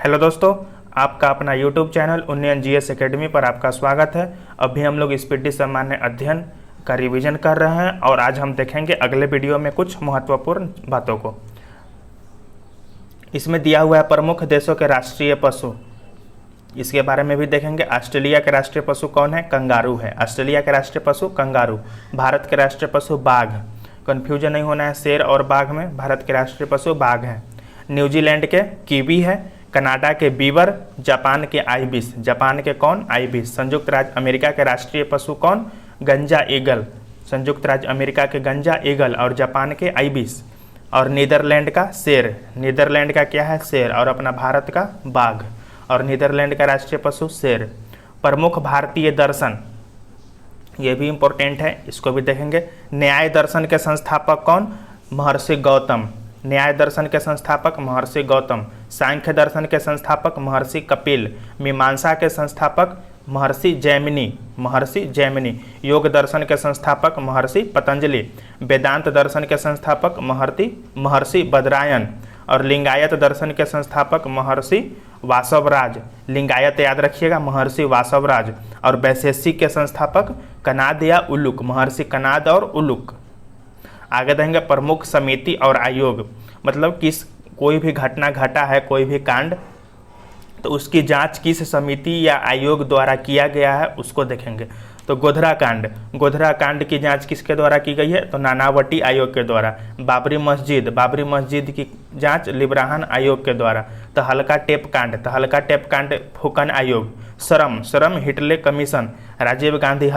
Hello दोस्तों, आपका अपना यूट्यूब चैनल उन्नयन जीएस एकेडमी पर आपका स्वागत है। अभी हम लोग स्पीडी सामान्य अध्ययन का रिवीजन कर रहे हैं और आज हम देखेंगे अगले वीडियो में कुछ महत्वपूर्ण बातों को। इसमें दिया हुआ है प्रमुख देशों के राष्ट्रीय पशु, इसके बारे में भी देखेंगे। ऑस्ट्रेलिया के राष्ट्रीय पशु कौन है? कंगारू है। ऑस्ट्रेलिया के राष्ट्रीय पशु कंगारू। भारत के राष्ट्रीय पशु बाघ, कन्फ्यूजन नहीं होना है शेर और बाघ में। भारत के राष्ट्रीय पशु बाघ है। न्यूजीलैंड के कीवी है। कनाडा के बीवर। जापान के आइबिस। जापान के कौन? आइबिस। संयुक्त राज्य अमेरिका के राष्ट्रीय पशु कौन? गंजा ईगल। संयुक्त राज्य अमेरिका के गंजा ईगल और जापान के आइबिस। और नीदरलैंड का शेर। नीदरलैंड का क्या है? शेर। और अपना भारत का बाघ। और नीदरलैंड का राष्ट्रीय पशु शेर। प्रमुख भारतीय दर्शन, ये भी इंपॉर्टेंट है, इसको भी देखेंगे। न्याय दर्शन के संस्थापक कौन? महर्षि गौतम। न्याय दर्शन के संस्थापक महर्षि गौतम। सांख्य दर्शन के संस्थापक महर्षि कपिल। मीमांसा के संस्थापक महर्षि जैमिनी। महर्षि जैमिनी। योग दर्शन के संस्थापक महर्षि पतंजलि। वेदांत दर्शन के संस्थापक महर्षि बदरायन। और लिंगायत दर्शन के संस्थापक महर्षि वासवराज। लिंगायत याद रखिएगा, महर्षि वासवराज। और वैशेषिक के संस्थापक कनाद या उलुक। महर्षि कनाद और उलुक। आगे देंगे प्रमुख समिति और आयोग, मतलब किस कोई भी घटना घटा है, कोई भी कांड, तो उसकी जांच किस समिति या आयोग द्वारा किया गया है उसको देखेंगे। तो गोधरा कांड, गोधरा कांड की जांच किसके द्वारा की गई है? तो नानावटी आयोग के द्वारा। बाबरी मस्जिद की जांच लिब्राहन आयोग के द्वारा। तो हल्का टेप कांड फुकन आयोग। श्रम हिटले कमीशन। राजीव गांधी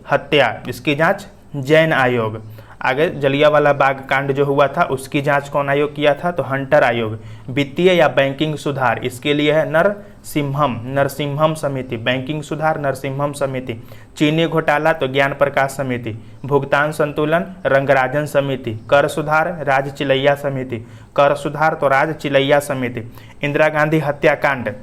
हत्या, इसकी जांच जैन आयोग। आगे जलियांवाला बाग कांड जो हुआ था उसकी जांच कौन आयोग किया था? तो हंटर आयोग। वित्तीय या बैंकिंग सुधार, इसके लिए है नरसिम्हम समिति। बैंकिंग सुधार नरसिम्हम समिति। चीनी घोटाला तो ज्ञान प्रकाश समिति। भुगतान संतुलन रंगराजन समिति। कर सुधार राज चिलैया समिति। इंदिरा गांधी हत्याकांड,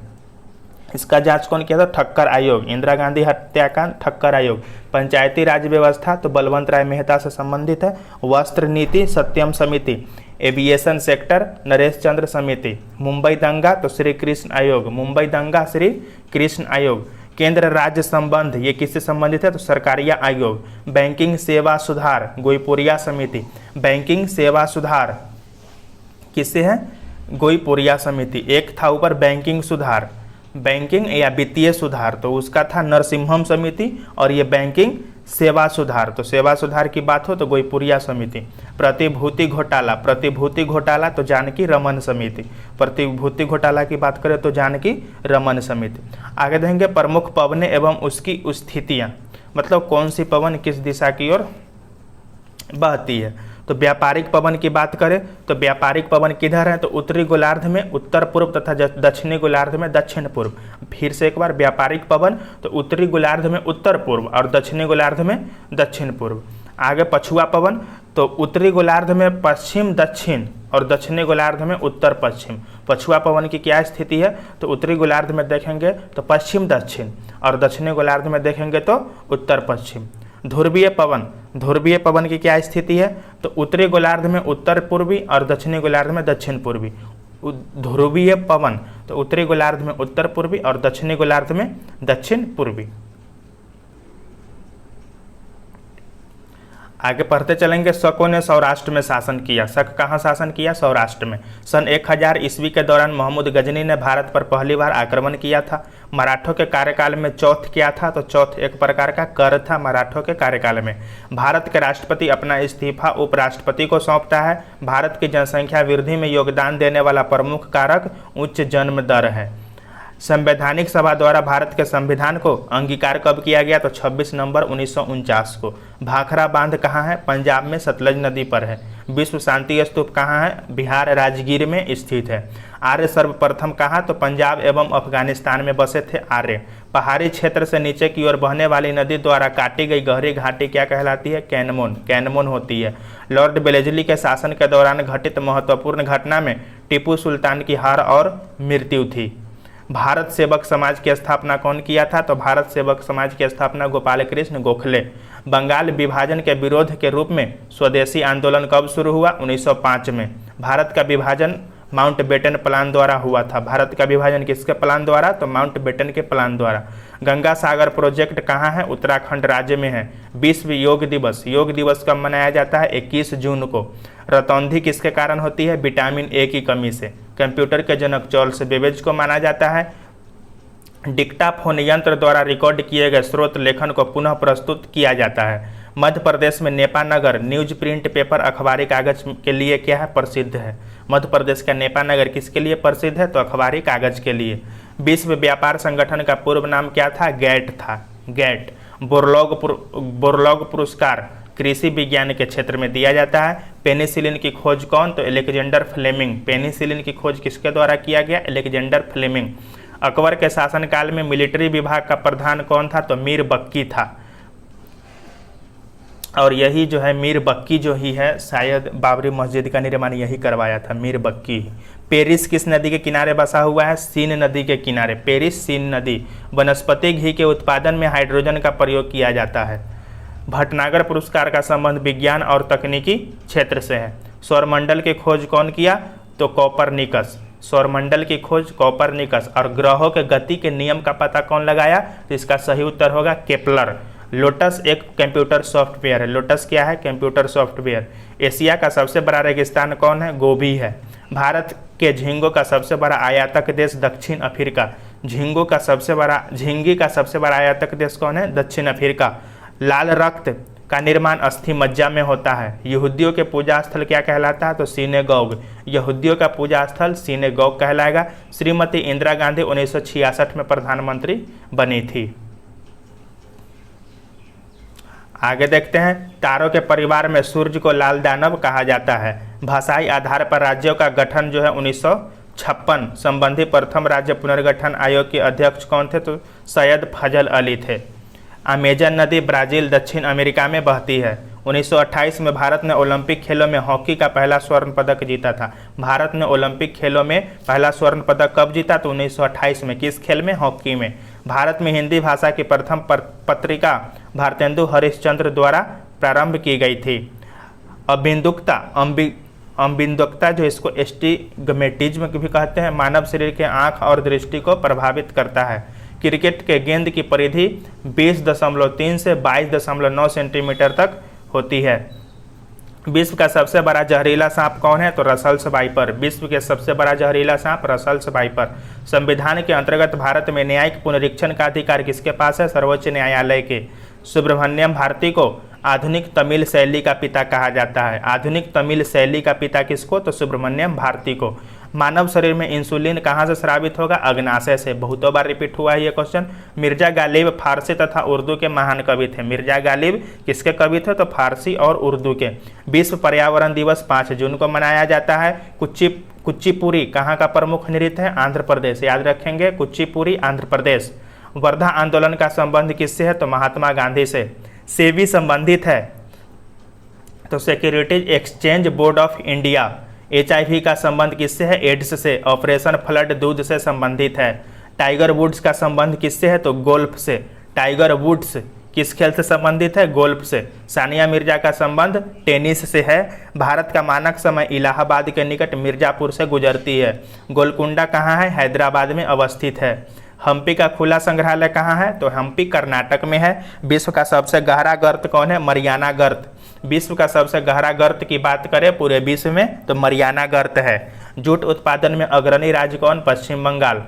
इसका जांच कौन किया था? ठक्कर आयोग। इंदिरा गांधी हत्याकांड ठक्कर आयोग। पंचायती राज व्यवस्था तो बलवंत राय मेहता से संबंधित है। वस्त्र नीति सत्यम समिति। एविएशन सेक्टर नरेश चंद्र समिति। मुंबई दंगा तो श्री कृष्ण आयोग। केंद्र राज्य संबंध, ये किससे संबंधित है? तो सरकारिया आयोग। बैंकिंग सेवा सुधार गोईपुरिया समिति। बैंकिंग सेवा सुधार किससे है? गोईपुरिया समिति। एक था ऊपर बैंकिंग या वित्तीय सुधार, तो उसका था नरसिम्हम समिति। और ये बैंकिंग सेवा सुधार, तो सेवा सुधार की बात हो तो गोईपुरिया समिति। प्रतिभूति घोटाला तो जानकी रमन समिति। प्रतिभूति घोटाला की बात करें तो जानकी रमन समिति। आगे देखेंगे प्रमुख पवनें एवं उसकी स्थितियाँ, मतलब कौन सी पवन किस दिशा की ओर बहती है। तो व्यापारिक पवन की बात करें तो व्यापारिक पवन किधर है? तो उत्तरी गोलार्ध में उत्तर पूर्व तथा दक्षिणी गोलार्ध में दक्षिण पूर्व। फिर से एक बार, व्यापारिक पवन तो उत्तरी गोलार्ध में उत्तर पूर्व और दक्षिणी गोलार्ध में दक्षिण पूर्व। आगे पछुआ पवन तो उत्तरी गोलार्ध में पश्चिम दक्षिण और दक्षिणी गोलार्ध में उत्तर पश्चिम। पछुआ पवन की क्या स्थिति है? तो उत्तरी गोलार्ध में देखेंगे तो पश्चिम दक्षिण और दक्षिणी गोलार्ध में देखेंगे तो उत्तर पश्चिम। ध्रुवीय पवन की क्या स्थिति है? तो उत्तरी गोलार्ध में उत्तर पूर्वी और दक्षिणी गोलार्ध में दक्षिण पूर्वी। ध्रुवीय पवन तो उत्तरी गोलार्ध में उत्तर पूर्वी और दक्षिणी गोलार्ध में दक्षिण पूर्वी। आगे पढ़ते चलेंगे। शकों ने सौराष्ट्र में शासन किया। शक कहाँ शासन किया? सौराष्ट्र में। सन 1000 ईस्वी के दौरान महमूद गजनी ने भारत पर पहली बार आक्रमण किया था। मराठों के कार्यकाल में चौथ क्या था? तो चौथ एक प्रकार का कर था मराठों के कार्यकाल में। भारत के राष्ट्रपति अपना इस्तीफा उपराष्ट्रपति को सौंपता है। भारत की जनसंख्या वृद्धि में योगदान देने वाला प्रमुख कारक उच्च जन्म दर है। संवैधानिक सभा द्वारा भारत के संविधान को अंगीकार कब किया गया? तो 26 नवंबर 1949 को। भाखड़ा बांध कहाँ है? पंजाब में सतलज नदी पर है। विश्व शांति स्तूप कहाँ है? बिहार राजगीर में स्थित है। आर्य सर्वप्रथम कहाँ? तो पंजाब एवं अफगानिस्तान में बसे थे आर्य। पहाड़ी क्षेत्र से नीचे की ओर बहने वाली नदी द्वारा काटी गई गहरी घाटी क्या कहलाती है? कैनमोन होती है। लॉर्ड वेलेस्ली के शासन के दौरान घटित महत्वपूर्ण घटना में टीपू सुल्तान की हार और मृत्यु थी। भारत सेवक समाज की स्थापना कौन किया था? तो भारत सेवक समाज की स्थापना गोपाल कृष्ण गोखले। बंगाल विभाजन के विरोध के रूप में स्वदेशी आंदोलन कब शुरू हुआ? 1905 में। भारत का विभाजन माउंटबेटन प्लान द्वारा हुआ था। भारत का विभाजन किसके प्लान द्वारा? तो माउंटबेटन के प्लान द्वारा। गंगा सागर प्रोजेक्ट कहाँ है? उत्तराखंड राज्य में है। विश्व योग दिवस, योग दिवस कब मनाया जाता है? 21 जून को। रतौंधी किसके कारण होती है? विटामिन ए की कमी से। कंप्यूटर के जनक चार्ल्स बेबेज को माना जाता है। डिक्टाफोन यंत्र द्वारा रिकॉर्ड किए गए स्रोत लेखन को पुनः प्रस्तुत किया जाता है। मध्य प्रदेश में नेपानगर न्यूज प्रिंट पेपर अखबारी कागज के लिए क्या है? प्रसिद्ध है। मध्य प्रदेश का नेपानगर किसके लिए प्रसिद्ध है? तो अखबारी कागज के लिए। विश्व व्यापार संगठन का पूर्व नाम क्या था? गैट था, गैट। बोरलॉग पुरस्कार कृषि विज्ञान के क्षेत्र में दिया जाता है। पेनिसिलिन की खोज कौन? तो अलेक्जेंडर फ्लेमिंग। पेनिसिलिन की खोज किसके द्वारा किया गया? Alexander Fleming. अकबर के शासनकाल में मिलिट्री विभाग का प्रधान कौन था? तो मीर बक्की था। और यही जो है मीर बक्की जो ही है, शायद बाबरी मस्जिद का निर्माण यही करवाया था, मीर बक्की। पेरिस किस नदी के किनारे बसा हुआ है? सीन नदी के किनारे। पेरिस सीन नदी। वनस्पति घी के उत्पादन में हाइड्रोजन का प्रयोग किया जाता है। भटनागर पुरस्कार का संबंध विज्ञान और तकनीकी क्षेत्र से है। सौरमंडल की खोज कौन किया? तो कोपरनिकस। सौरमंडल की खोज कोपरनिकस। और ग्रहों के गति के नियम का पता कौन लगाया? तो इसका सही उत्तर होगा केपलर। लोटस एक कंप्यूटर सॉफ्टवेयर है। लोटस क्या है? Computer software. एशिया का सबसे बड़ा रेगिस्तान कौन है? गोबी है। भारत के झींगों का सबसे बड़ा आयातक देश दक्षिण अफ्रीका। झींगी का सबसे बड़ा आयातक देश कौन है? दक्षिण अफ्रीका। लाल रक्त का निर्माण अस्थि मज्जा में होता है। यहूदियों के पूजा स्थल क्या कहलाता है? तो सिनेगॉग। यहूदियों का पूजा स्थल सिनेगॉग कहलाएगा। श्रीमती इंदिरा गांधी 1966 में प्रधानमंत्री बनी थी। आगे देखते हैं, तारों के परिवार में सूर्य को लाल दानव कहा जाता है। भाषाई आधार पर राज्यों का गठन जो है 1956 संबंधी प्रथम राज्य पुनर्गठन आयोग के अध्यक्ष कौन थे? तो सैयद फजल अली थे। अमेजन नदी ब्राजील दक्षिण अमेरिका में बहती है। 1928 में भारत ने ओलंपिक खेलों में हॉकी का पहला स्वर्ण पदक जीता था। भारत ने ओलंपिक खेलों में पहला स्वर्ण पदक कब जीता? तो 1928 में। किस खेल में? हॉकी में। भारत में हिंदी भाषा की प्रथम पत्रिका भारतेंदु हरिश्चंद्र द्वारा प्रारंभ की गई थी। अम्बिन्दुकता जो इसको एस्टिग्मेटिज्म भी कहते हैं, मानव शरीर के आँख और दृष्टि को प्रभावित करता है। क्रिकेट के गेंद की परिधि 20.3 से 22.9 सेंटीमीटर तक होती है। विश्व का सबसे बड़ा जहरीला सांप कौन है? तो रसल्स वाइपर। विश्व के सबसे बड़ा जहरीला सांप रसल्स वाइपर। संविधान के अंतर्गत भारत में न्यायिक पुनरीक्षण का अधिकार किसके पास है? सर्वोच्च न्यायालय के। सुब्रमण्यम भारती को आधुनिक तमिल शैली का पिता कहा जाता है। आधुनिक तमिल शैली का पिता किसको? तो सुब्रमण्यम भारती को। मानव शरीर में इंसुलिन कहाँ से स्रावित होगा? अग्नाशय से। बहुतों बार रिपीट हुआ है ये क्वेश्चन। मिर्जा गालिब फारसी तथा उर्दू के महान कवि थे। मिर्जा गालिब किसके कवि थे? तो फारसी और उर्दू के। विश्व पर्यावरण दिवस 5 जून को मनाया जाता है। कुचिपुड़ी कहाँ का प्रमुख नृत्य है? आंध्र प्रदेश। याद रखेंगे, कुचिपुड़ी आंध्र प्रदेश। वर्धा आंदोलन का संबंध किससे है? तो महात्मा गांधी से। सेबी संबंधित है तो securities exchange board of India. HIV का संबंध किससे है? एड्स से। ऑपरेशन फ्लड दूध से संबंधित है। टाइगर वुड्स का संबंध किससे है? तो गोल्फ से। टाइगर वुड्स किस खेल से संबंधित है? गोल्फ से। सानिया मिर्जा का संबंध टेनिस से है। भारत का मानक समय इलाहाबाद के निकट मिर्जापुर से गुजरती है। गोलकुंडा कहाँ है? हैदराबाद में अवस्थित है। हम्पी का खुला संग्रहालय कहाँ है? तो हम्पी कर्नाटक में है। विश्व का सबसे गहरा गर्त कौन है? मरियाना गर्त। विश्व का सबसे गहरा गर्त की बात करें पूरे विश्व में तो मरियाना गर्त है। जूट उत्पादन में अग्रणी राज्य कौन? पश्चिम बंगाल।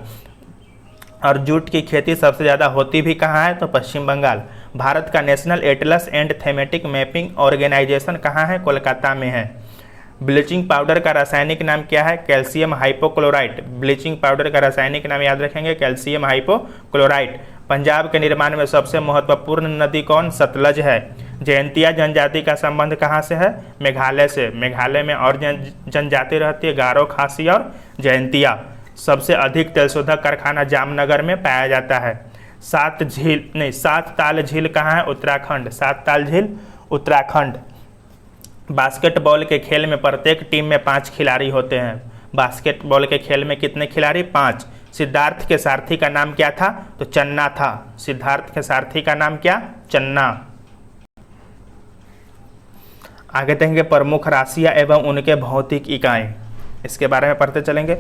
और जूट की खेती सबसे ज़्यादा होती भी कहाँ है? तो पश्चिम बंगाल। भारत का National Atlas and Thematic Mapping Organisation कहाँ है? कोलकाता में है। ब्लीचिंग पाउडर का रासायनिक नाम क्या है? Calcium hypochlorite. ब्लीचिंग पाउडर का रासायनिक नाम याद रखेंगे, कैल्शियम हाइपोक्लोराइट। पंजाब के निर्माण में सबसे महत्वपूर्ण नदी कौन? सतलज है। जयंतिया जनजाति का संबंध कहाँ से है? मेघालय से। मेघालय में और जनजाति रहती है, गारो, खासी और जयंतिया। सबसे अधिक तेलशोधक कारखाना जामनगर में पाया जाता है। सात ताल झील कहाँ है? उत्तराखंड। सात ताल झील उत्तराखंड। बास्केटबॉल के खेल में प्रत्येक टीम में 5 खिलाड़ी होते हैं। बास्केटबॉल के खेल में कितने खिलाड़ी? 5। सिद्धार्थ के सारथी का नाम क्या था? तो चन्ना था। सिद्धार्थ के सारथी का नाम क्या? चन्ना। आगे देखेंगे प्रमुख राशियां एवं उनके भौतिक इकाई। इसके बारे में पढ़ते चलेंगे।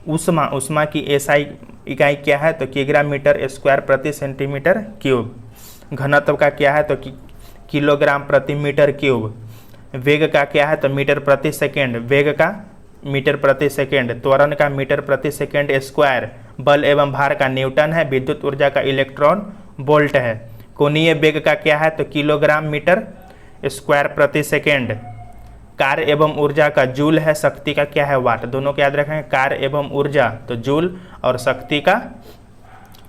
ऊष्मा की एसआई इकाई क्या है, तो किग्रा मीटर स्क्वायर प्रति सेंटीमीटर क्यूब। घनत्व का क्या है, तो किलोग्राम प्रति मीटर क्यूब। वेग का क्या है, तो मीटर प्रति सेकेंड, वेग का मीटर प्रति सेकेंड। त्वरण का मीटर प्रति सेकेंड स्क्वायर। बल एवं भार का न्यूटन है। विद्युत ऊर्जा का इलेक्ट्रॉन वोल्ट है। कोणीय वेग का क्या है, तो किलोग्राम मीटर स्क्वायर प्रति सेकेंड। कार्य एवं ऊर्जा का जूल है। शक्ति का क्या है, वाट। दोनों को याद रखेंगे, कार्य एवं ऊर्जा तो जूल और शक्ति का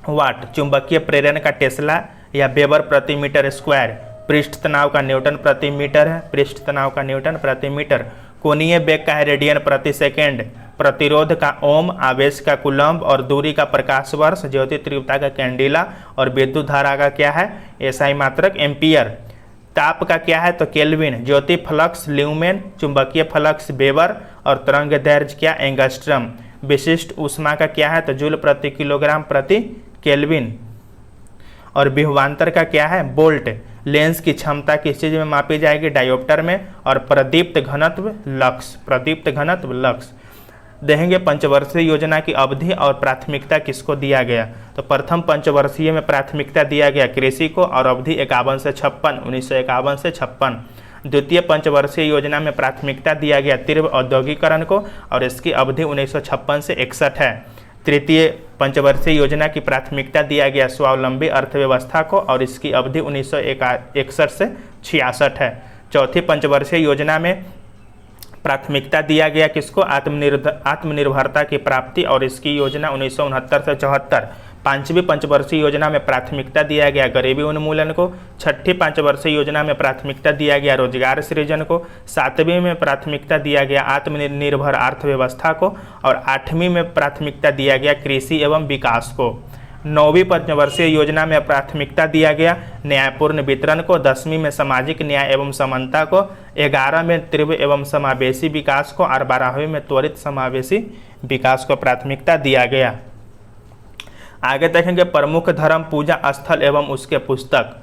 वाट। चुंबकीय प्रेरण का टेस्ला या वेबर प्रति मीटर स्क्वायर। पृष्ठ तनाव का न्यूटन प्रति मीटर है। पृष्ठ तनाव का न्यूटन प्रति मीटर। कोणीय वेग का है रेडियन प्रति सेकेंड। प्रतिरोध का ओम। आवेश का कूलम्ब और दूरी का प्रकाश वर्ष। ज्योति तीव्रता का कैंडिला और विद्युत धारा का क्या है, एसआई मात्रक एम्पियर। ताप का क्या है, तो केल्विन। ज्योति फ्लक्स ल्यूमेन। चुंबकीय फ्लक्स वेबर और तरंग दैर्घ्य क्या, एंगस्ट्रम। विशिष्ट ऊष्मा का क्या है, तो जूल प्रति किलोग्राम प्रति केल्विन। और विभवांतर का क्या है, वोल्ट। लेंस की क्षमता किस चीज में मापी जाएगी, डायोप्टर में। और प्रदीप्त घनत्व लक्स। प्रदीप्त घनत्व लक्स। देखेंगे पंचवर्षीय योजना की अवधि और प्राथमिकता किसको दिया गया, तो प्रथम पंचवर्षीय में प्राथमिकता दिया गया कृषि को और अवधि 51 से 56, 1951 से 56। द्वितीय पंचवर्षीय योजना में प्राथमिकता दिया गया तीव्र औद्योगिकरण को और इसकी अवधि 1956 से 61 है। तृतीय पंचवर्षीय योजना की प्राथमिकता दिया गया स्वावलंबी अर्थव्यवस्था को और इसकी अवधि 1961 से 66 है। चौथी पंचवर्षीय योजना में प्राथमिकता दिया गया किसको, आत्मनिर्भरता की प्राप्ति और इसकी योजना 1969 से 74। पांचवी पंचवर्षीय योजना में प्राथमिकता दिया गया गरीबी उन्मूलन को। छठी पंचवर्षीय योजना में प्राथमिकता दिया गया रोजगार सृजन को। सातवीं में प्राथमिकता दिया गया आत्मनिर्भर अर्थव्यवस्था को और आठवीं में प्राथमिकता दिया गया कृषि एवं विकास को। नौवीं पंचवर्षीय योजना में प्राथमिकता दिया गया न्यायपूर्ण वितरण को। 10वीं में सामाजिक न्याय एवं समानता को। 11 में तीव्र एवं समावेशी विकास को और 12वीं में त्वरित समावेशी विकास को प्राथमिकता दिया गया। आगे देखेंगे प्रमुख धर्म पूजा स्थल एवं उसके पुस्तक,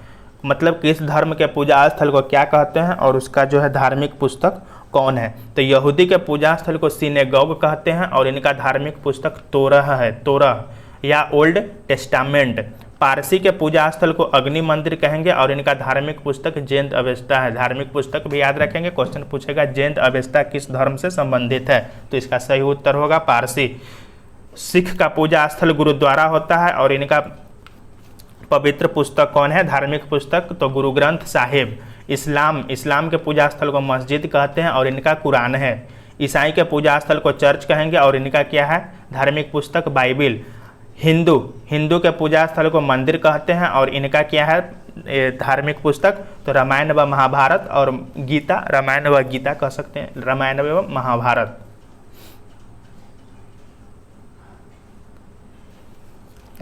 मतलब किस धर्म के पूजा स्थल को क्या कहते हैं और उसका जो है धार्मिक पुस्तक कौन है। तो यहूदी के पूजा स्थल को सिनेगॉग कहते हैं और इनका धार्मिक पुस्तक तोरह है, तोरह या ओल्ड टेस्टामेंट। पारसी के पूजा स्थल को अग्नि मंदिर कहेंगे और इनका धार्मिक पुस्तक जैन अवेस्ता है। धार्मिक पुस्तक भी याद रखेंगे, क्वेश्चन पूछेगा जैन अवेस्ता किस धर्म से संबंधित है, तो इसका सही उत्तर होगा पारसी। सिख का पूजा स्थल गुरुद्वारा होता है और इनका पवित्र पुस्तक कौन है, धार्मिक पुस्तक तो गुरु ग्रंथ साहिब। इस्लाम के पूजा स्थल को मस्जिद कहते हैं और इनका कुरान है। ईसाई के पूजा स्थल को चर्च कहेंगे और इनका क्या है, धार्मिक पुस्तक बाइबिल। हिंदू के पूजा स्थल को मंदिर कहते हैं और इनका क्या है, धार्मिक पुस्तक तो रामायण व महाभारत और गीता, रामायण व गीता कह सकते हैं, रामायण एवं महाभारत।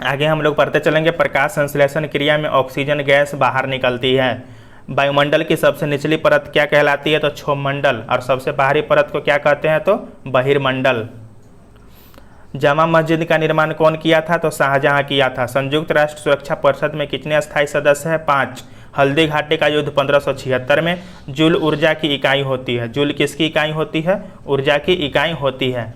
आगे हम लोग पढ़ते चलेंगे। प्रकाश संश्लेषण क्रिया में ऑक्सीजन गैस बाहर निकलती है। वायुमंडल की सबसे निचली परत क्या कहलाती है, तो क्षोभमंडल। और सबसे बाहरी परत को क्या कहते हैं, तो बहिर्मंडल। जामा मस्जिद का निर्माण कौन किया था, तो शाहजहां किया था। संयुक्त राष्ट्र सुरक्षा परिषद में कितने अस्थायी सदस्य हैं, 5। हल्दी घाटी का युद्ध 1576 में। जूल ऊर्जा की इकाई होती है। जूल किसकी इकाई होती है, ऊर्जा की इकाई होती है।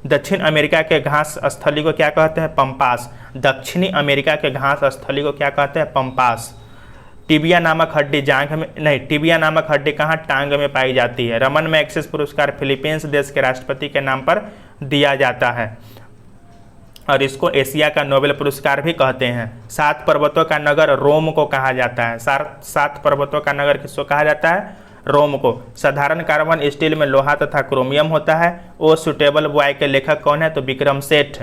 दक्षिण अमेरिका के घास स्थली को क्या कहते हैं, पंपास। दक्षिणी अमेरिका के घास स्थली को क्या कहते हैं, पंपास। टिबिया नामक हड्डी टिबिया नामक हड्डी कहाँ, टांग में पाई जाती है। रमन मैग्सेसे पुरस्कार फिलीपींस देश के राष्ट्रपति के नाम पर दिया जाता है और इसको एशिया का नोबेल पुरस्कार भी कहते हैं। 7 पर्वतों का नगर रोम को कहा जाता है। 7 पर्वतों का नगर किसको कहा जाता है, रोम को। साधारण कार्बन स्टील में लोहा तथा क्रोमियम होता है। ओ सुटेबल बॉय के लेखक कौन है, तो Vikram Seth.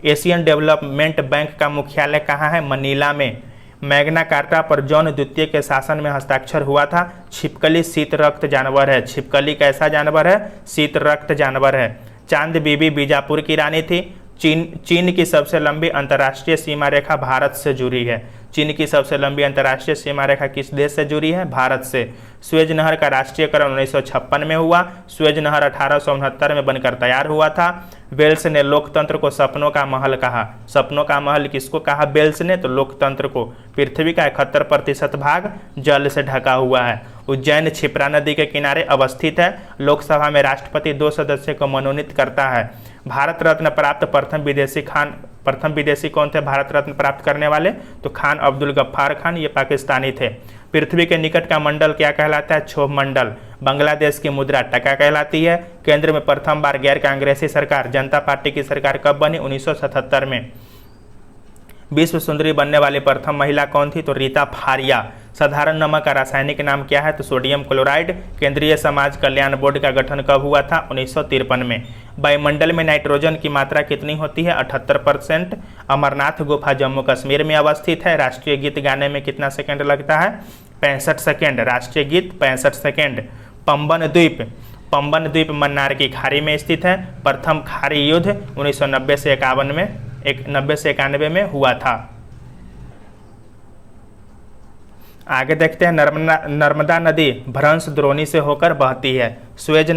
Asian development bank का मुख्यालय कहाँ है, मनीला में। मैग्ना कार्टा पर जॉन द्वितीय के शासन में हस्ताक्षर हुआ था। छिपकली शीत रक्त जानवर है। छिपकली कैसा जानवर है, शीत रक्त जानवर है। चांद बीबी बीजापुर की रानी थी। चीन की सबसे लंबी अंतर्राष्ट्रीय सीमा रेखा भारत से जुड़ी है। चीन की सबसे लंबी अंतर्राष्ट्रीय सीमा रेखा किस देश से जुड़ी है, भारत से। स्वेज नहर का राष्ट्रीयकरण 1956 में हुआ। स्वेज नहर 1869 में बनकर तैयार हुआ था। वेल्स ने लोकतंत्र को सपनों का महल कहा। सपनों का महल किसको कहा, वेल्स ने, तो लोकतंत्र को। पृथ्वी का 71% भाग जल से ढका हुआ है। उज्जैन क्षिप्रा नदी के किनारे अवस्थित है। लोकसभा में राष्ट्रपति 2 सदस्य को मनोनीत करता है। भारत रत्न प्राप्त प्रथम विदेशी कौन थे भारत रत्न प्राप्त करने वाले? तो खान अब्दुल गफ्फार खान, ये पाकिस्तानी थे। पृथ्वी के निकट का मंडल क्या कहलाता है? क्षोभ मंडल। बांग्लादेश की मुद्रा टका कहलाती है। केंद्र में प्रथम बार गैर कांग्रेसी सरकार जनता पार्टी की सरकार कब बनी? 1977 में। विश्व सुंदरी बनने वाली प्रथम महिला कौन थी? तो रीता फारिया। साधारण नमक का रासायनिक नाम क्या है? तो सोडियम क्लोराइड। केंद्रीय समाज कल्याण बोर्ड का गठन कब हुआ था? 1953 में। वायुमंडल में नाइट्रोजन की मात्रा कितनी होती है? 78%। अमरनाथ गुफा जम्मू कश्मीर में अवस्थित है। राष्ट्रीय गीत गाने में कितना सेकंड लगता है? 65 सेकंड। राष्ट्रीय गीत 65 सेकंड। पंबन द्वीप मन्नार की खाड़ी में स्थित है। प्रथम खाड़ी युद्ध 1990 से 91 में हुआ था। आगे देखते हैं, नर्मदा नदी भ्रंश द्रोणी से होकर बहती है। स्वेज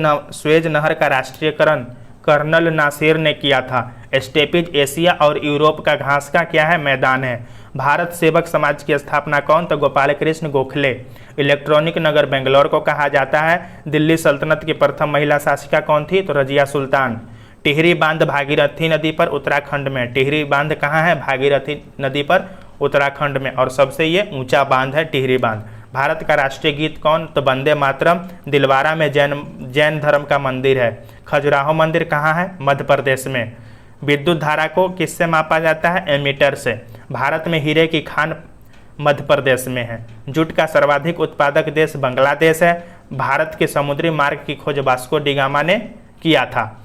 नहर का राष्ट्रीयकरण कर्नल नासिर ने किया था। स्टेपीज एशिया और यूरोप का घास का क्या है? मैदान है। भारत सेवक समाज की स्थापना कौन? तो गोपाल कृष्ण गोखले। इलेक्ट्रॉनिक नगर बेंगलोर को कहा जाता है। दिल्ली सल्तनत की प्रथम महिला शासिका कौन थी? तो रजिया सुल्तान। टिहरी बांध भागीरथी नदी पर उत्तराखंड में। टिहरी बांध कहाँ है? भागीरथी नदी पर उत्तराखंड में। और सबसे ये ऊंचा बांध है टिहरी बांध। भारत का राष्ट्रीय गीत कौन? तो वंदे मातरम। दिलवारा में जैन धर्म का मंदिर है। खजुराहो मंदिर कहाँ है? मध्य प्रदेश में। विद्युत धारा को किससे मापा जाता है? एमीटर से। भारत में हीरे की खान मध्य प्रदेश में है। जूट का सर्वाधिक उत्पादक देश बांग्लादेश है। भारत के समुद्री मार्ग की खोज वास्को डी गामा ने किया था।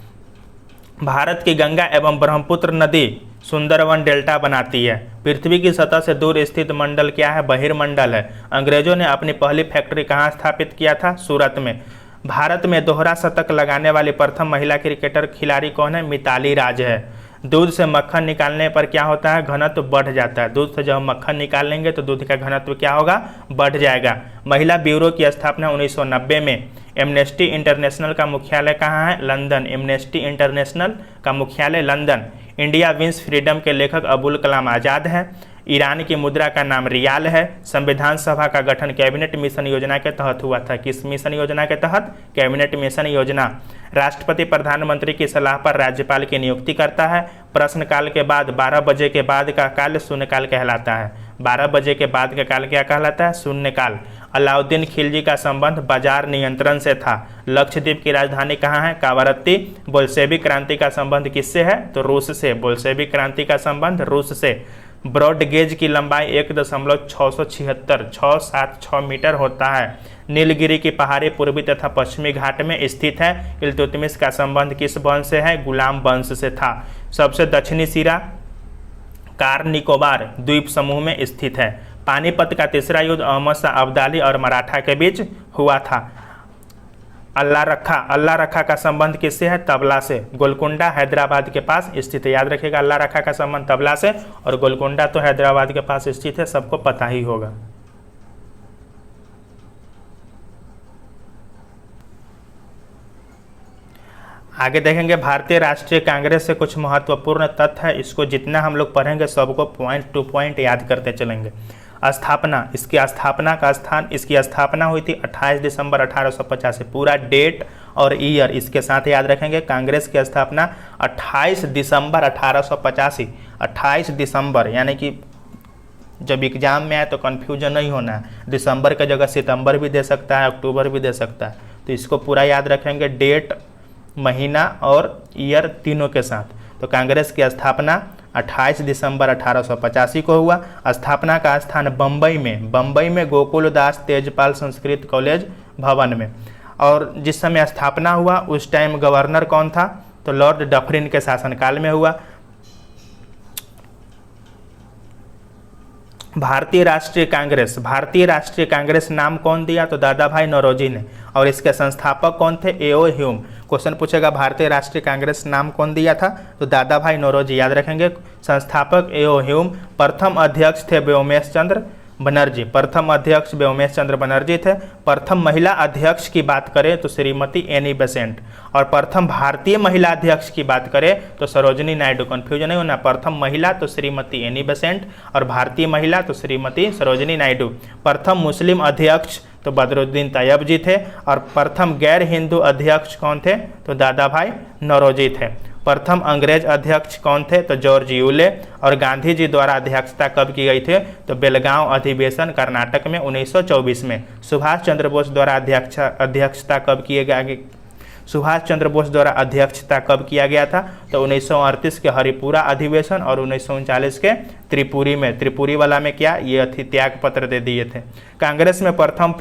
भारत की गंगा एवं ब्रह्मपुत्र नदी सुंदरवन डेल्टा बनाती है। पृथ्वी की सतह से दूर स्थित मंडल क्या है? बहिर्मंडल है। अंग्रेजों ने अपनी पहली फैक्ट्री कहाँ स्थापित किया था? सूरत में। भारत में दोहरा शतक लगाने वाली प्रथम महिला क्रिकेटर खिलाड़ी कौन है? मिताली राज है। दूध से मक्खन निकालने पर क्या होता है? घनत्व बढ़ जाता है। दूध से जब हम मक्खन निकालेंगे तो दूध का घनत्व क्या होगा? बढ़ जाएगा। महिला ब्यूरो की स्थापना 1990 में। एमनेस्टी इंटरनेशनल का मुख्यालय कहाँ है? लंदन। एमनेस्टी इंटरनेशनल का मुख्यालय लंदन। इंडिया विंस फ्रीडम के लेखक अबुल कलाम आज़ाद हैं। ईरान की मुद्रा का नाम रियाल है। संविधान सभा का गठन कैबिनेट मिशन योजना के तहत हुआ था। किस मिशन योजना के तहत? कैबिनेट मिशन योजना। राष्ट्रपति प्रधानमंत्री की सलाह पर राज्यपाल की नियुक्ति करता है। प्रश्नकाल के बाद 12 बजे के बाद का काल शून्यकाल कहलाता है। 12 बजे के बाद का काल क्या कहलाता है? शून्यकाल। अलाउद्दीन खिलजी का संबंध बाजार नियंत्रण से था। लक्षद्वीप की राजधानी कहाँ है? कावारत्ती। बोल्शेविक क्रांति का संबंध किससे है? तो रूस से। बोल्शेविक क्रांति का संबंध रूस से। ब्रॉड गेज की लंबाई 1.676 मीटर होता है। नीलगिरी की पहाड़ी पूर्वी तथा पश्चिमी घाट में स्थित है। इल्तुतमिश का संबंध किस वंश से है? गुलाम वंश से था। सबसे दक्षिणी सिरा कार निकोबार द्वीप समूह में स्थित है। पानीपत का तीसरा युद्ध अहमद शाह अब्दाली और मराठा के बीच हुआ था। अल्लाह रखा का संबंध किससे है? तबला से। गोलकुंडा हैदराबाद के पास स्थित है। याद रखिएगा, अल्लाह रखा का संबंध तबला से, और गोलकुंडा तो हैदराबाद के पास स्थित है, सबको पता ही होगा। आगे देखेंगे भारतीय राष्ट्रीय कांग्रेस से कुछ महत्वपूर्ण तथ्य है। इसको जितना हम लोग पढ़ेंगे सबको पॉइंट टू पॉइंट याद करते चलेंगे। स्थापना, इसकी स्थापना हुई थी 28 दिसंबर 1885। पूरा डेट और ईयर इसके साथ याद रखेंगे। कांग्रेस की स्थापना 28 दिसंबर 1885। 28 दिसंबर, यानी कि जब एग्जाम में आए तो कन्फ्यूजन नहीं होना है। दिसंबर की जगह सितंबर भी दे सकता है, अक्टूबर भी दे सकता है, तो इसको पूरा याद रखेंगे, डेट, महीना और ईयर तीनों के साथ। तो कांग्रेस की स्थापना 28 दिसंबर 1885 को हुआ। स्थापना का स्थान बम्बई में गोकुलदास तेजपाल संस्कृत कॉलेज भवन में। और जिस समय स्थापना हुआ उस टाइम गवर्नर कौन था? तो लॉर्ड डफरिन के शासनकाल में हुआ। भारतीय राष्ट्रीय कांग्रेस नाम कौन दिया? तो दादा भाई नौरोजी ने। और इसके संस्थापक कौन थे? एओ ह्यूम। क्वेश्चन पूछेगा भारतीय राष्ट्रीय कांग्रेस नाम कौन दिया था? तो दादा भाई नौरोजी, याद रखेंगे। संस्थापक एओ ह्यूम। प्रथम अध्यक्ष थे व्योमेश चंद्र बनर्जी थे। प्रथम महिला अध्यक्ष की बात करें तो श्रीमती एनी बेसेंट। और प्रथम भारतीय महिला अध्यक्ष की बात करें तो सरोजिनी नायडू। कन्फ्यूजन नहीं होना, प्रथम महिला तो श्रीमती एनी बेसेंट और भारतीय महिला तो श्रीमती सरोजिनी नायडू। प्रथम मुस्लिम अध्यक्ष तो बदरुद्दीन तैयब जी थे। और प्रथम गैर हिंदू अध्यक्ष कौन थे? तो दादा भाई नौरोजी थे। प्रथम अंग्रेज अध्यक्ष कौन थे? तो जॉर्ज यूले। और गांधी जी द्वारा अध्यक्षता कब की गई थी? तो बेलगांव अधिवेशन कर्नाटक में 1924 में। सुभाष चंद्र बोस द्वारा अध्यक्षता कब किए गए? सुभाष चंद्र बोस द्वारा अध्यक्षता कब किया गया था? तो 1938 के हरिपुरा अधिवेशन और 1939 के त्रिपुरी में। त्रिपुरी वाला में क्या ये थी, त्याग पत्र दे दिए थे। कांग्रेस में प्रथम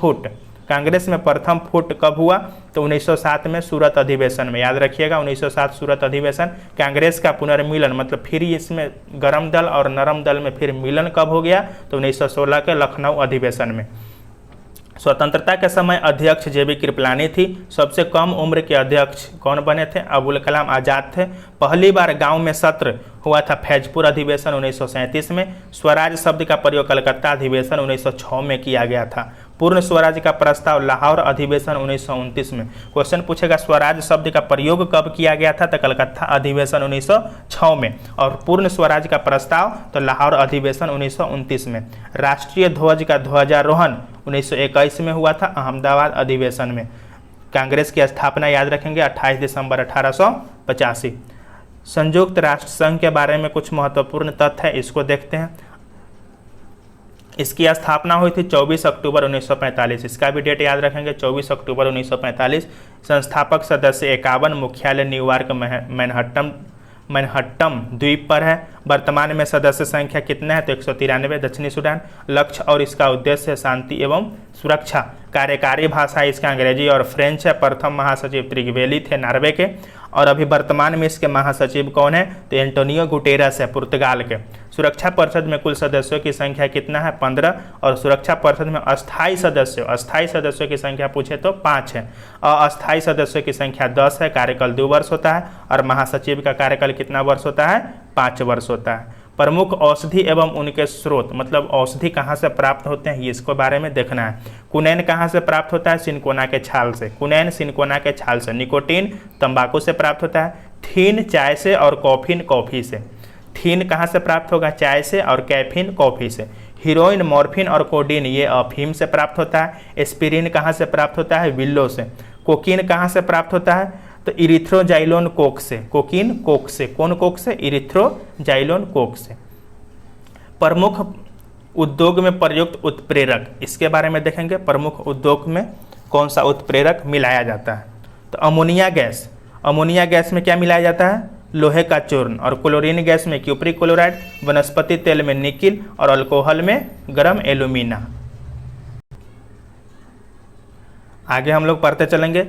फुट कब हुआ? तो 1907 में सूरत अधिवेशन में। याद रखिएगा 1907 सूरत अधिवेशन। कांग्रेस का पुनर्मिलन मतलब फिर इसमें गरम दल और नरम दल में फिर मिलन कब हो गया? तो 1916 के लखनऊ अधिवेशन में। स्वतंत्रता के समय अध्यक्ष जेबी कृपलानी थी। सबसे कम उम्र के अध्यक्ष कौन बने थे? अबुल कलाम आज़ाद थे। पहली बार गांव में सत्र हुआ था फैजपुर अधिवेशन 1937 में। स्वराज शब्द का प्रयोग कलकत्ता अधिवेशन 1906 में किया गया था। पूर्ण स्वराज का प्रस्ताव लाहौर अधिवेशन 1929 में। क्वेश्चन पूछेगा स्वराज शब्द का प्रयोग कब किया गया था? तो कलकत्ता अधिवेशन 1906 में। और पूर्ण स्वराज का प्रस्ताव तो लाहौर अधिवेशन 1929 में। राष्ट्रीय ध्वज का ध्वजारोहण 1921 में हुआ था अहमदाबाद अधिवेशन में। कांग्रेस की स्थापना याद रखेंगे 28 दिसंबर 1885। संयुक्त राष्ट्र संघ के बारे में कुछ महत्वपूर्ण तथ्य है, इसको देखते हैं। इसकी स्थापना हुई थी 24 अक्टूबर 1945। इसका भी डेट याद रखेंगे 24 अक्टूबर 1945। संस्थापक सदस्य 51। मुख्यालय न्यूयॉर्क मैनहट्टम द्वीप पर है। वर्तमान में सदस्य संख्या कितना है? तो 193। दक्षिणी सूडान। लक्ष्य और इसका उद्देश्य शांति एवं सुरक्षा। कार्यकारी भाषा इसका अंग्रेजी और फ्रेंच है। प्रथम महासचिव त्रिगवेली थे नॉर्वे के। और अभी वर्तमान में इसके महासचिव कौन है? तो एंटोनियो गुटेरस है पुर्तगाल के। सुरक्षा परिषद में कुल सदस्यों की संख्या कितना है? 15। और सुरक्षा परिषद में अस्थायी सदस्यों की संख्या पूछे तो 5 है। अस्थायी सदस्यों की संख्या 10 है। कार्यकाल 2 वर्ष होता है। और महासचिव का कार्यकाल कितना वर्ष होता है? 5 वर्ष होता है। प्रमुख औषधि एवं उनके स्रोत मतलब औषधि कहाँ से प्राप्त होते हैं, इसके बारे में देखना है। कुनैन कहाँ से प्राप्त होता है? सिनकोना के छाल से। कुनैन सिनकोना के छाल से। निकोटीन तंबाकू से प्राप्त होता है। थीन चाय से और कॉफीन कॉफ़ी से। थीन कहाँ से प्राप्त होगा? चाय से। और कैफीन कॉफ़ी से। हीरोइन, मॉर्फिन और कोडीन ये अफीम से प्राप्त होता है। एस्पिरिन कहाँ से प्राप्त होता है? विल्लो से। कोकीन कहाँ से प्राप्त होता है? तो इरिथ्रोजाइलोन कोक से। कोकीन कोक से। कौन कोक से? इरिथ्रोजाइलोन कोक से। प्रमुख उद्योग में प्रयुक्त उत्प्रेरक, इसके बारे में देखेंगे। प्रमुख उद्योग में कौन सा उत्प्रेरक मिलाया जाता है? तो अमोनिया गैस। अमोनिया गैस में क्या मिलाया जाता है? लोहे का चूर्ण। और क्लोरीन गैस में क्यूप्रिक क्लोराइड। वनस्पति तेल में निकिल। और अल्कोहल में गरम एल्यूमिना। आगे हम लोग पढ़ते चलेंगे।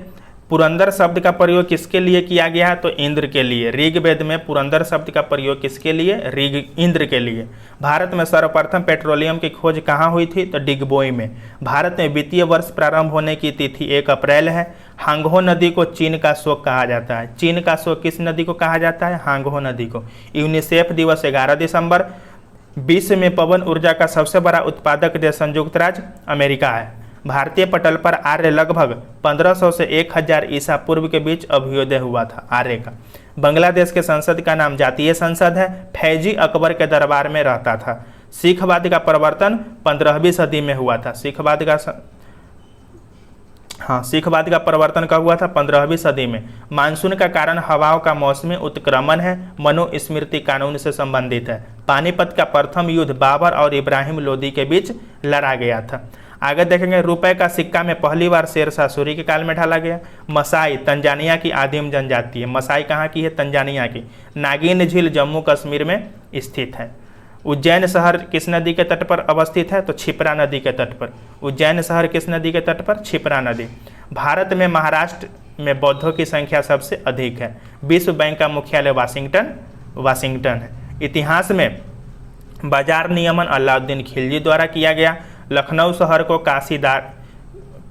पुरंदर शब्द का प्रयोग किसके लिए किया गया है? तो इंद्र के लिए। ऋग्वेद में पुरंदर शब्द का प्रयोग किसके लिए? इंद्र के लिए। भारत में सर्वप्रथम पेट्रोलियम की खोज कहाँ हुई थी? तो डिगबोई में। भारत में वित्तीय वर्ष प्रारंभ होने की तिथि 1 अप्रैल है। हांगहो नदी को चीन का शोक कहा जाता है। चीन का शोक किस नदी को कहा जाता है? हांगहो नदी को। यूनिसेफ दिवस 11 दिसंबर। विश्व में पवन ऊर्जा का सबसे बड़ा उत्पादक देश संयुक्त राज्य अमेरिका है। भारतीय पटल पर आर्य लगभग 1500 से 1000 ईसा पूर्व के बीच अभ्युदय हुआ था आर्य का। बांग्लादेश के संसद का नाम जातीय संसद है। फैजी अकबर के दरबार में रहता था। सिखवाद का प्रवर्तन 15वीं सदी में हुआ था। सिखवाद का प्रवर्तन कब हुआ था? 15वीं सदी में। मानसून का कारण हवाओं का मौसमी उत्क्रमण है। मनुस्मृति कानून से संबंधित है। पानीपत का प्रथम युद्ध बाबर और इब्राहिम लोदी के बीच लड़ा गया था। आगे देखेंगे। रुपए का सिक्का में पहली बार शेरशाह सूरी के काल में ढाला गया। मसाई तंजानिया की आदिम जनजाति है। मसाई कहाँ की है? तंजानिया की। नागिन झील जम्मू कश्मीर में स्थित है। उज्जैन शहर किस नदी के तट पर अवस्थित है? तो क्षिप्रा नदी के तट पर। उज्जैन शहर किस नदी के तट पर? क्षिप्रा नदी। भारत में महाराष्ट्र में बौद्धों की संख्या सबसे अधिक है। विश्व बैंक का मुख्यालय वाशिंगटन है। इतिहास में बाजार नियमन अलाउद्दीन खिलजी द्वारा किया गया। लखनऊ शहर को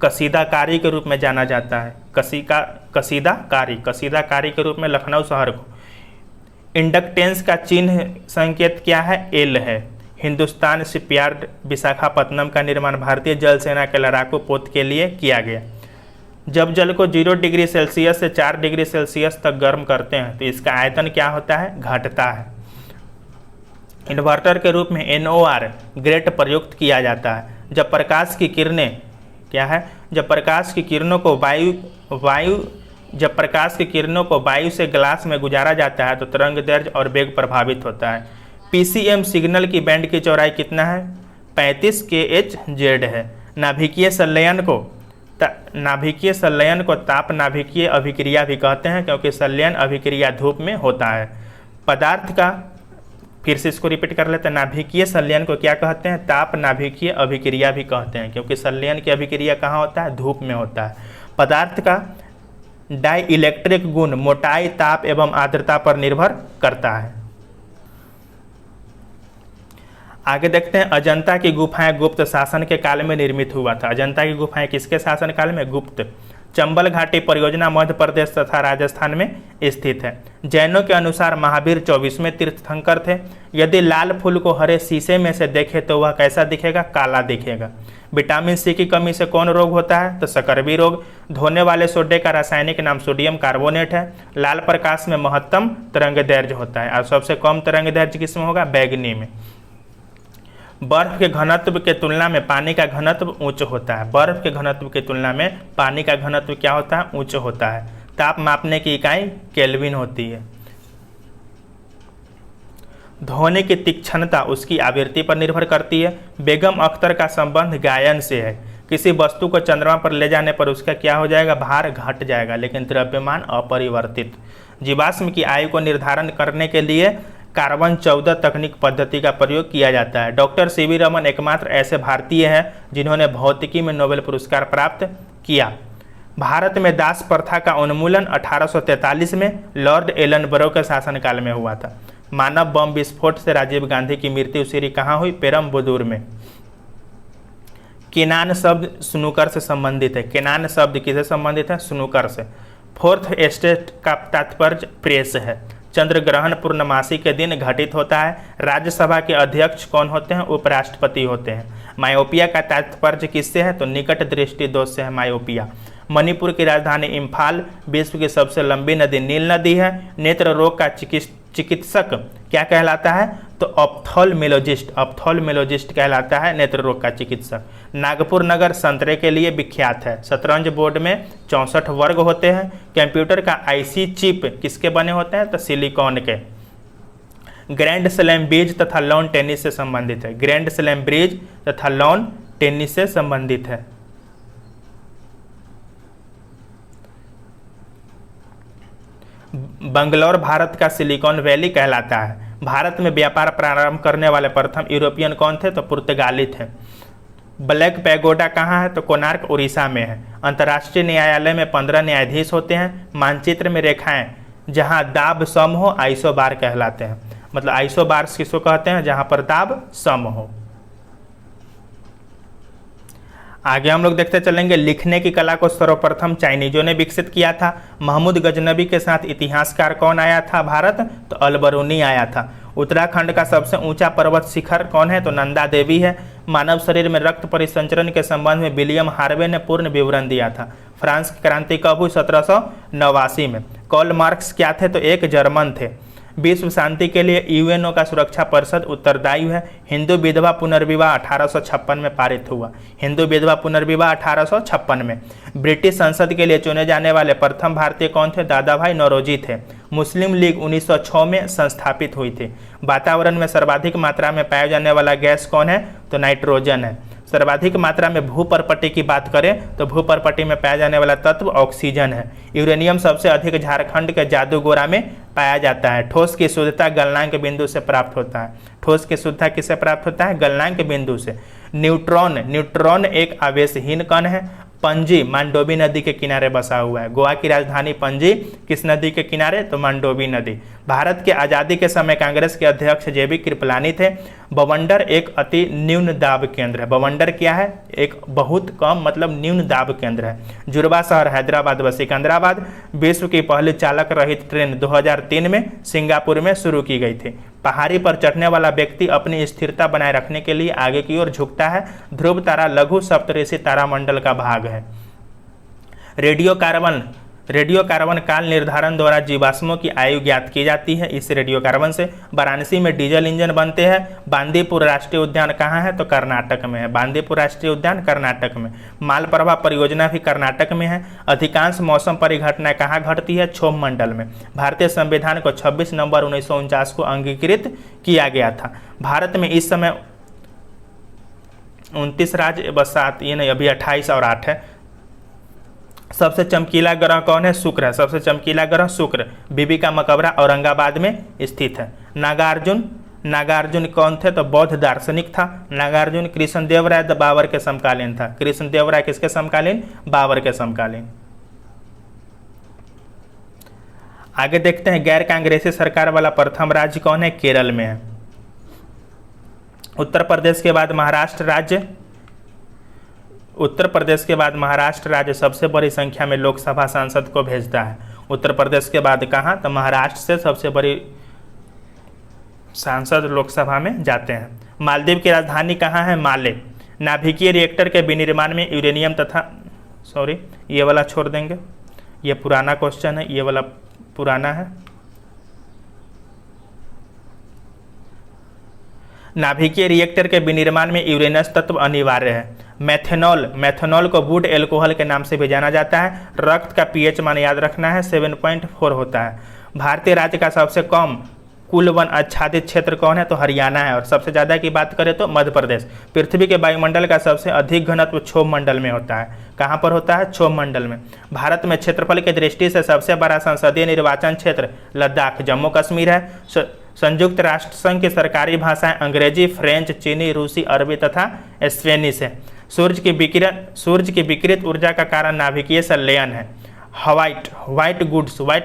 कसीदाकारी के रूप में जाना जाता है। कसीदाकारी के रूप में लखनऊ शहर को। इंडक्टेंस का चिन्ह संकेत क्या है? एल है। हिंदुस्तान शिपयार्ड विशाखापत्तनम का निर्माण भारतीय जल सेना के लड़ाकू पोत के लिए किया गया। जब जल को 0 डिग्री सेल्सियस से 4 डिग्री सेल्सियस तक गर्म करते हैं तो इसका आयतन क्या होता है? घटता है। इन्वर्टर के रूप में NOR ग्रेट प्रयुक्त किया जाता है। जब प्रकाश की किरणें क्या है? जब प्रकाश की किरणों को वायु से ग्लास में गुजारा जाता है तो तरंग दैर्ध्य और वेग प्रभावित होता है। पीसीएम सिग्नल की बैंड की चौड़ाई कितना है? 35 kHz है। नाभिकीय संलयन को ताप नाभिकीय अभिक्रिया भी कहते हैं, क्योंकि संलयन अभिक्रिया धूप में होता है। पदार्थ का, फिर से इसको रिपीट कर लेते हैं, नाभिकीय संलयन को क्या कहते हैं? ताप नाभिकीय अभिक्रिया भी कहते हैं, क्योंकि संलयन की अभिक्रिया कहाँ होता है? धूप में होता है। पदार्थ का डाई इलेक्ट्रिक गुण मोटाई, ताप एवं आर्द्रता पर निर्भर करता है। आगे देखते हैं, अजंता की गुफाएं गुप्त शासन के काल में निर्मित हुआ था। अजंता की गुफाएं किसके शासन काल में? गुप्त। चंबल घाटी परियोजना मध्य प्रदेश तथा राजस्थान में स्थित है। जैनों के अनुसार महावीर 24वें तीर्थंकर थे। यदि लाल फूल को हरे शीशे में से देखे तो वह कैसा दिखेगा? काला दिखेगा। विटामिन सी की कमी से कौन रोग होता है? तो सकरवी रोग। धोने वाले सोडे का रासायनिक नाम सोडियम कार्बोनेट है। लाल प्रकाश में महत्तम तरंग दैर्ध्य होता है और सबसे कम तरंग दैर्ध्य किसमें होगा? बैगनी में। बर्फ के घनत्व के तुलना में पानी का घनत्व उच्च होता है। बर्फ के घनत्व की तुलना में पानी का घनत्व क्या होता है? उच्च होता है। ताप मापने की इकाई केल्विन होती है। ध्वनि की तीक्ष्णता उसकी आवृत्ति पर निर्भर करती है। बेगम अख्तर का संबंध गायन से है। किसी वस्तु को चंद्रमा पर ले जाने पर उसका क्या हो जाएगा? भार घट जाएगा, लेकिन द्रव्यमान अपरिवर्तित। जीवाश्म की आयु को निर्धारण करने के लिए कार्बन 14 तकनीक पद्धति का प्रयोग किया जाता है। डॉक्टर सीवी रमन एकमात्र ऐसे भारतीय हैं जिन्होंने भौतिकी में नोबेल पुरस्कार प्राप्त किया। भारत में दास प्रथा का उन्मूलन 1843 में लॉर्ड एलनबरो के शासनकाल में हुआ था। मानव बम विस्फोट से राजीव गांधी की मृत्यु श्री कहाँ हुई? पेरम्बदूर में। केनान शब्द स्नूकर से संबंधित है। केनान शब्द किससे संबंधित है? स्नूकर से। फोर्थ एस्टेट का तात्पर्य प्रेस है। चंद्र ग्रहण पूर्णमासी के दिन घटित होता है। राज्यसभा के अध्यक्ष कौन होते हैं? उपराष्ट्रपति होते हैं। मायोपिया का तात्पर्य किससे है? तो निकट दृष्टि दोष से है मायोपिया। मणिपुर की राजधानी इम्फाल। विश्व की सबसे लंबी नदी नील नदी है। नेत्र रोग का चिकित्सक क्या कहलाता है? तो ऑप्थोल्मोलॉजिस्ट कहलाता है नेत्र रोग का चिकित्सक। नागपुर नगर संतरे के लिए विख्यात है। शतरंज बोर्ड में 64 वर्ग होते हैं। कंप्यूटर का आईसी चिप किसके बने होते हैं? तो सिलिकॉन के। ग्रैंड स्लैम ब्रिज तथा लॉन टेनिस से संबंधित है। ग्रैंड स्लैम ब्रिज तथा लॉन टेनिस से संबंधित है। बंगलौर भारत का सिलिकॉन वैली कहलाता है। भारत में व्यापार प्रारंभ करने वाले प्रथम यूरोपियन कौन थे? तो पुर्तगाली थे। ब्लैक पैगोडा कहाँ है? तो कोणार्क उड़ीसा में है। अंतर्राष्ट्रीय न्यायालय में 15 न्यायाधीश होते हैं। मानचित्र में रेखाएं जहां दाब सम हो आइसोबार कहलाते हैं। मतलब आइसोबार्स किसको कहते हैं? जहां पर दाब सम हो। आगे हम लोग देखते चलेंगे, लिखने की कला को सर्वप्रथम चाइनीजों ने विकसित किया था। महमूद गजनबी के साथ इतिहासकार कौन आया था भारत? तो अलबरूनी आया था। उत्तराखंड का सबसे ऊंचा पर्वत शिखर कौन है? तो नंदा देवी है। मानव शरीर में रक्त परिसंचरण के संबंध में विलियम हार्वे ने पूर्ण विवरण दिया था। फ्रांस की क्रांति कब हुई? 1789 में। कार्ल मार्क्स क्या थे? तो एक जर्मन थे। विश्व शांति के लिए यूएनओ का सुरक्षा परिषद उत्तरदायी है। हिंदू विधवा पुनर्विवाह 1856 में पारित हुआ। हिंदू विधवा पुनर्विवाह 1856 में। ब्रिटिश संसद के लिए चुने जाने वाले प्रथम भारतीय कौन थे? दादा भाई नौरोजी थे। मुस्लिम लीग 1906 में संस्थापित हुई थी। वातावरण में सर्वाधिक मात्रा में पाया जाने वाला गैस कौन है? तो नाइट्रोजन है। सर्वाधिक मात्रा में भूपर्पटी की बात करें तो भूपर्पटी में पाया जाने वाला तत्व ऑक्सीजन है। यूरेनियम सबसे अधिक झारखंड के जादूगोरा में पाया जाता है। ठोस की शुद्धता गलनांक बिंदु से प्राप्त होता है। ठोस की शुद्धता किससे प्राप्त होता है? गलनांक बिंदु से। न्यूट्रॉन एक आवेशहीन कण है। पणजी मांडोवी नदी के किनारे बसा हुआ है। गोवा की राजधानी पणजी किस नदी के किनारे? तो मांडोवी नदी। भारत के आज़ादी के समय कांग्रेस के अध्यक्ष जेबी कृपलानी थे। बवंडर एक अति न्यून दाब केंद्र है। बवंडर क्या है? एक बहुत कम मतलब न्यून दाब केंद्र है। जुड़वा शहर हैदराबाद व सिकंदराबाद। विश्व की पहली चालक रहित ट्रेन 2003 में सिंगापुर में शुरू की गई थी। पहाड़ी पर चढ़ने वाला व्यक्ति अपनी स्थिरता बनाए रखने के लिए आगे की ओर झुकता है। ध्रुव तारा लघु सप्तऋषि तारामंडल का भाग है। रेडियो कार्बन रेडियो कार्बन काल निर्धारण द्वारा जीवाश्मों की आयु ज्ञात की जाती है। इस रेडियो कार्बन से वाराणसी में डीजल इंजन बनते हैं। बांदीपुर राष्ट्रीय उद्यान कहाँ है? तो कर्नाटक में है। बांदीपुर राष्ट्रीय उद्यान कर्नाटक में। मालप्रभा परियोजना भी कर्नाटक में है। अधिकांश मौसम परिघटनाएं कहाँ घटती है? क्षोभ मंडल में। भारतीय संविधान को 26 नवंबर 1949 को अंगीकृत किया गया था। भारत में इस समय 29 राज्य बस 7, ये नहीं, अभी 28 और 8 है। सबसे चमकीला ग्रह कौन है? शुक्र है। सबसे चमकीला ग्रह शुक्र। बीबी का मकबरा औरंगाबाद में स्थित है। नागार्जुन कौन थे? तो बौद्ध दार्शनिक था। नागार्जुन कृष्णदेव राय बाबर के समकालीन था। कृष्णदेव राय किसके समकालीन? बाबर के समकालीन। आगे देखते हैं, गैर कांग्रेसी सरकार वाला प्रथम राज्य कौन है? केरल में है। उत्तर प्रदेश के बाद महाराष्ट्र राज्य सबसे बड़ी संख्या में लोकसभा सांसद को भेजता है। उत्तर प्रदेश के बाद कहाँ? तो महाराष्ट्र से सबसे बड़ी सांसद लोकसभा में जाते हैं। मालदीव की राजधानी कहाँ है? माले। नाभिकीय रिएक्टर के विनिर्माण में यूरेनियम तथा ये वाला छोड़ देंगे, ये पुराना क्वेश्चन है, ये वाला पुराना है। नाभिकीय रिएक्टर के विनिर्माण में यूरेनस तत्व अनिवार्य है। मेथनॉल को वुड एल्कोहल के नाम से भी जाना जाता है। रक्त का पीएच मान याद रखना है, 7.4 होता है। भारतीय राज्य का सबसे कम कुल वन आच्छादित क्षेत्र कौन है? तो हरियाणा है। और सबसे ज़्यादा की बात करें तो मध्य प्रदेश। पृथ्वी के वायुमंडल का सबसे अधिक घनत्व क्षोभ मंडल में होता है। कहाँ पर होता है? क्षोभ मंडल में। भारत में क्षेत्रफल की दृष्टि से सबसे बड़ा संसदीय निर्वाचन क्षेत्र लद्दाख जम्मू कश्मीर है। संयुक्त राष्ट्र संघ की सरकारी भाषाएं अंग्रेजी, फ्रेंच, चीनी, रूसी, अरबी तथा स्पेनिश है। सूर्य की विकिरित ऊर्जा का कारण नाभिकीय संलयन है। व्हाइट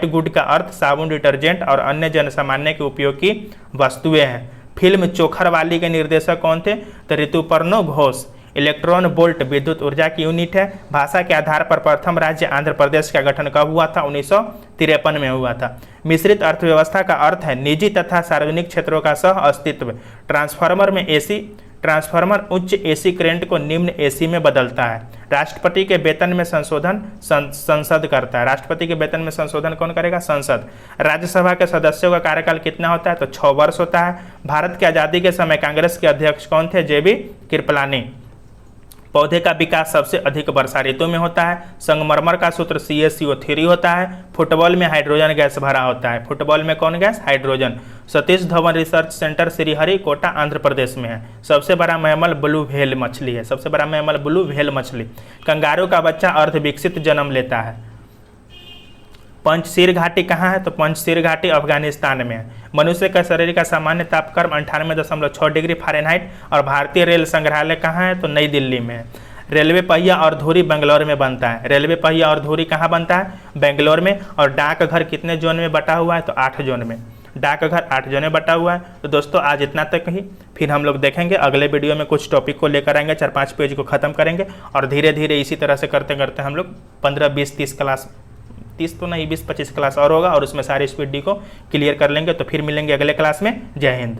गुड का अर्थ साबुन, डिटर्जेंट और अन्य जनसामान्य के उपयोग की वस्तुएं हैं। फिल्म चोखरवाली के निर्देशक कौन थे? तो ऋतुपर्णो घोष। इलेक्ट्रॉन वोल्ट विद्युत ऊर्जा की यूनिट है। भाषा के आधार पर प्रथम राज्य आंध्र प्रदेश का गठन कब हुआ था? 1953 में हुआ था। मिश्रित अर्थव्यवस्था का अर्थ है निजी तथा सार्वजनिक क्षेत्रों का सह अस्तित्व। ट्रांसफार्मर उच्च एसी करंट को निम्न एसी में बदलता है। राष्ट्रपति के वेतन में संशोधन संसद करता है। राष्ट्रपति के वेतन में संशोधन कौन करेगा? संसद। राज्यसभा के सदस्यों का कार्यकाल कितना होता है? तो 6 वर्ष होता है। भारत की आज़ादी के समय कांग्रेस के अध्यक्ष कौन थे? JB कृपलानी। पौधे का विकास सबसे अधिक वर्षा ऋतु में होता है। संगमरमर का सूत्र CaCO3 होता है। फुटबॉल में हाइड्रोजन गैस भरा होता है। फुटबॉल में कौन gas? Hydrogen. Satish Dhawan research centre Sriharikota Andhra Pradesh में है। सबसे बड़ा मैमल ब्लू व्हेल मछली है। सबसे बड़ा मैमल ब्लू व्हेल मछली। कंगारू का बच्चा अर्धविकसित जन्म लेता है। पंचशीर घाटी कहाँ है? तो पंचशीर घाटी अफगानिस्तान में है। मनुष्य का शरीर का सामान्य तापक्रम 98.6 डिग्री फ़ारेनहाइट। और भारतीय रेल संग्रहालय कहाँ है? तो नई दिल्ली में है। रेलवे पहिया और धुरी बेंगलोर में बनता है। रेलवे पहिया और धुरी कहाँ बनता है? बेंगलोर में। और डाकघर कितने जोन में बटा हुआ है? तो 8 जोन में। डाकघर 8 जोन में बटा हुआ है। तो दोस्तों आज इतना तक ही, फिर हम लोग देखेंगे अगले वीडियो में कुछ टॉपिक को लेकर आएंगे। 4-5 पेज को ख़त्म करेंगे और धीरे धीरे इसी तरह से करते करते हम लोग 15-20-30 क्लास, 30 तो नहीं 20-25 क्लास और होगा और उसमें सारी स्पीड डी को क्लियर कर लेंगे। तो फिर मिलेंगे अगले क्लास में। जय हिंद।